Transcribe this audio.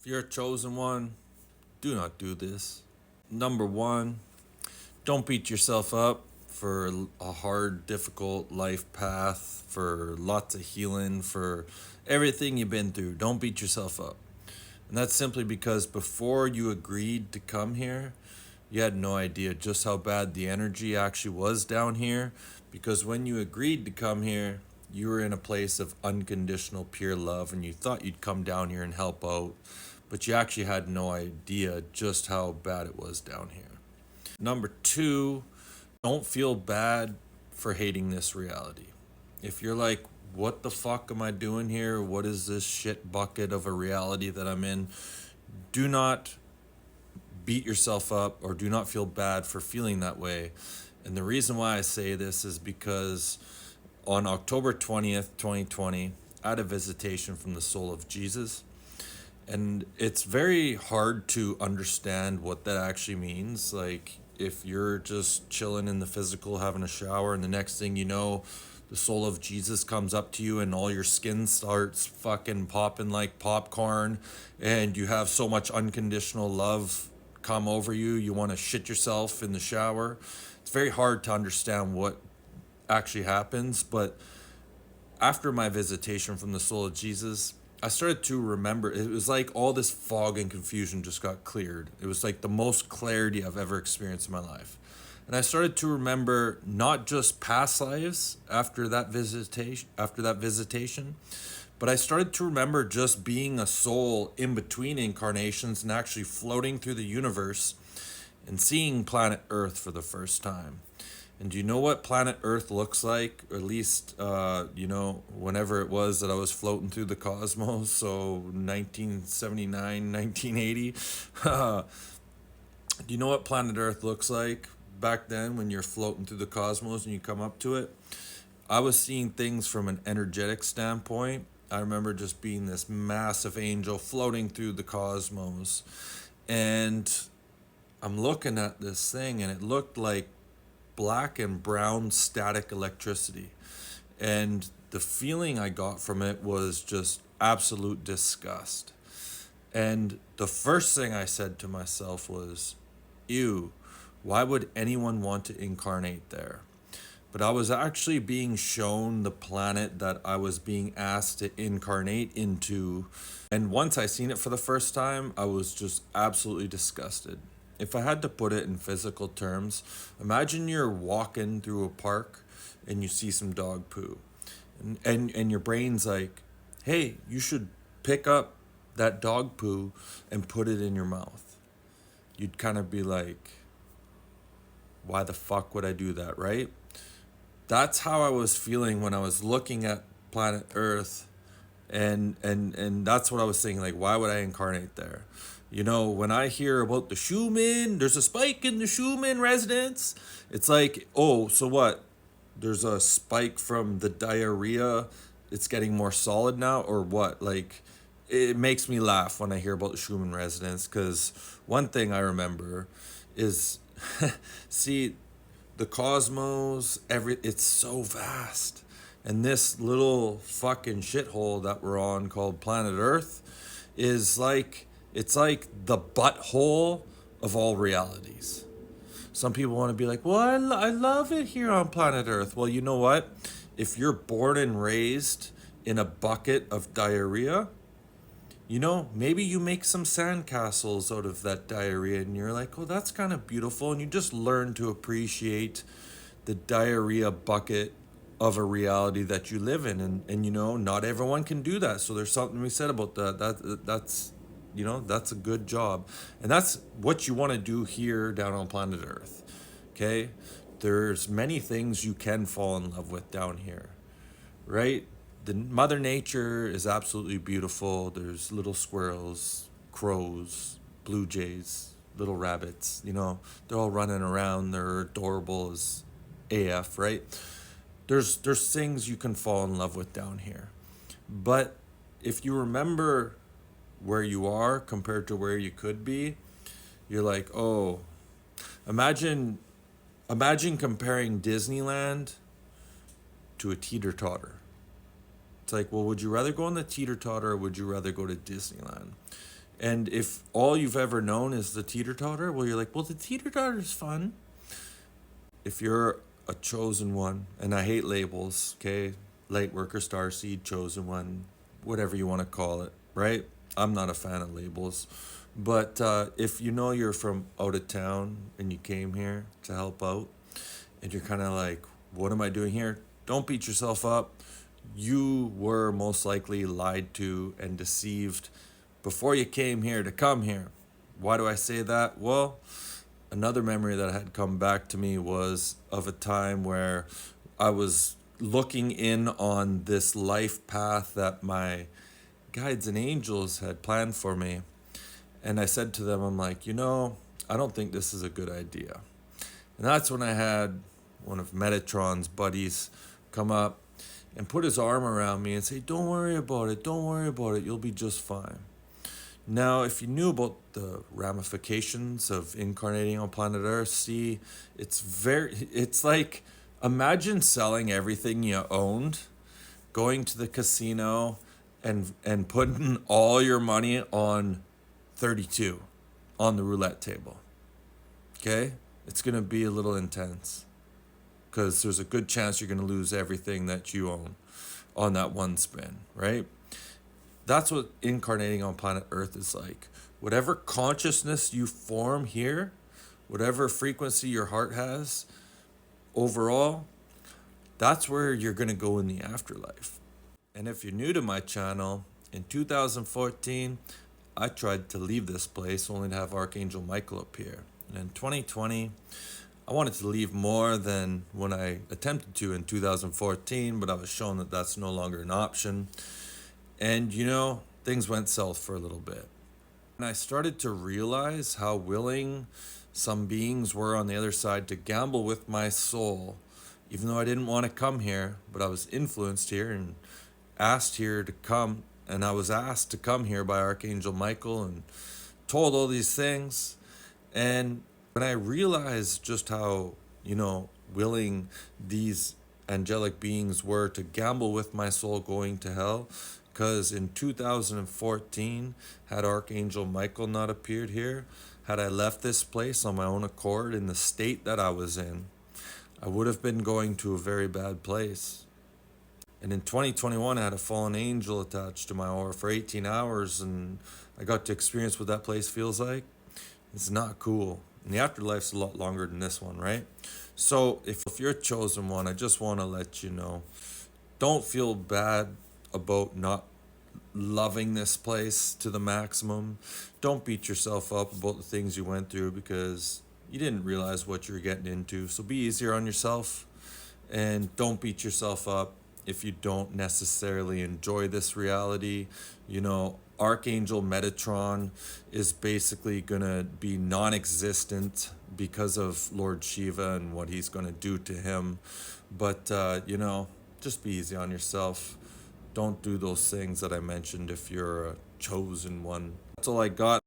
If you're a chosen one, do not do this. Number one, don't beat yourself up for a hard, difficult life path, for lots of healing, for everything you've been through. Don't beat yourself up. And that's simply because before you agreed to come here, you had no idea just how bad the energy actually was down here. Because when you agreed to come here, you were in a place of unconditional pure love and you thought you'd come down here and help out, but you actually had no idea just how bad it was down here. Number two, don't feel bad for hating this reality. If you're like, what the fuck am I doing here? What is this shit bucket of a reality that I'm in? Do not beat yourself up or do not feel bad for feeling that way. And the reason why I say this is because on October 20th, 2020, I had a visitation from the soul of Jesus. And it's very hard to understand what that actually means. Like, if you're just chilling in the physical, having a shower, and the next thing you know, the soul of Jesus comes up to you and all your skin starts fucking popping like popcorn, and you have so much unconditional love come over you, you want to shit yourself in the shower. It's very hard to understand what actually happens, but after my visitation from the soul of Jesus, I started to remember. It was like all this fog and confusion just got cleared. It was like the most clarity I've ever experienced in my life. And I started to remember not just past lives after that visitation, but I started to remember just being a soul in between incarnations and actually floating through the universe and seeing planet Earth for the first time. And do you know what planet Earth looks like? Or at least, whenever it was that I was floating through the cosmos, so 1979, 1980. Do you know what planet Earth looks like back then when you're floating through the cosmos and you come up to it? I was seeing things from an energetic standpoint. I remember just being this massive angel floating through the cosmos. And I'm looking at this thing and it looked like black and brown static electricity. And the feeling I got from it was just absolute disgust. And the first thing I said to myself was, ew, why would anyone want to incarnate there? But I was actually being shown the planet that I was being asked to incarnate into. And once I seen it for the first time, I was just absolutely disgusted. If I had to put it in physical terms, imagine you're walking through a park and you see some dog poo. And your brain's like, hey, you should pick up that dog poo and put it in your mouth. You'd kind of be like, why the fuck would I do that, right? That's how I was feeling when I was looking at planet Earth, and that's what I was thinking. Like, why would I incarnate there? You know, when I hear about the Schumann, there's a spike in the Schumann resonance. It's like, oh, so what? There's a spike from the diarrhea. It's getting more solid now, or what? Like, it makes me laugh when I hear about the Schumann resonance because one thing I remember is, see, the cosmos, it's so vast. And this little fucking shithole that we're on called planet Earth is like, it's like the butthole of all realities. Some people want to be like, well, I love it here on planet Earth. Well, you know what? If you're born and raised in a bucket of diarrhea, maybe you make some sandcastles out of that diarrhea and you're like, oh, that's kind of beautiful. And you just learn to appreciate the diarrhea bucket of a reality that you live in. And not everyone can do that. So there's something we said about that. That's a good job. And that's what you want to do here down on planet Earth. Okay? There's many things you can fall in love with down here, right? The Mother Nature is absolutely beautiful. There's little squirrels, crows, blue jays, little rabbits. They're all running around. They're adorable as AF, right? There's things you can fall in love with down here, but if you remember where you are compared to where you could be, you're like, oh, imagine comparing Disneyland to a teeter totter. It's like, well, would you rather go on the teeter totter or would you rather go to Disneyland? And if all you've ever known is the teeter-totter, well, you're like, well, the teeter-totter's fun. If you're a chosen one, and I hate labels, okay? Light worker, starseed, chosen one, whatever you want to call it, right? I'm not a fan of labels. But if you know you're from out of town and you came here to help out, and you're kind of like, what am I doing here? Don't beat yourself up. You were most likely lied to and deceived before you came here to come here. Why do I say that? Well, another memory that had come back to me was of a time where I was looking in on this life path that my guides and angels had planned for me. And I said to them, I'm like, I don't think this is a good idea. And that's when I had one of Metatron's buddies come up and put his arm around me and say, don't worry about it, don't worry about it, you'll be just fine. Now, if you knew about the ramifications of incarnating on planet Earth, see, it's like, imagine selling everything you owned, going to the casino and putting all your money on 32 on the roulette table. Okay? It's going to be a little intense because there's a good chance you're going to lose everything that you own on that one spin, right? That's what incarnating on planet Earth is like. Whatever consciousness you form here, whatever frequency your heart has, overall, that's where you're going to go in the afterlife. And if you're new to my channel, in 2014, I tried to leave this place only to have Archangel Michael appear. And in 2020, I wanted to leave more than when I attempted to in 2014, but I was shown that that's no longer an option. And things went south for a little bit. And I started to realize how willing some beings were on the other side to gamble with my soul, even though I didn't want to come here, but I was influenced here and asked here to come. And I was asked to come here by Archangel Michael and told all these things. And when I realized just how, willing these angelic beings were to gamble with my soul going to hell, because in 2014, had Archangel Michael not appeared here, had I left this place on my own accord in the state that I was in, I would have been going to a very bad place. And in 2021, I had a fallen angel attached to my aura for 18 hours, and I got to experience what that place feels like. It's not cool. And the afterlife's a lot longer than this one, right? So if you're a chosen one, I just want to let you know, don't feel bad about not loving this place to the maximum. Don't beat yourself up about the things you went through because you didn't realize what you were getting into. So be easier on yourself and don't beat yourself up if you don't necessarily enjoy this reality. Archangel Metatron is basically going to be non-existent because of Lord Shiva and what he's going to do to him. But, just be easy on yourself. Don't do those things that I mentioned if you're a chosen one. That's all I got.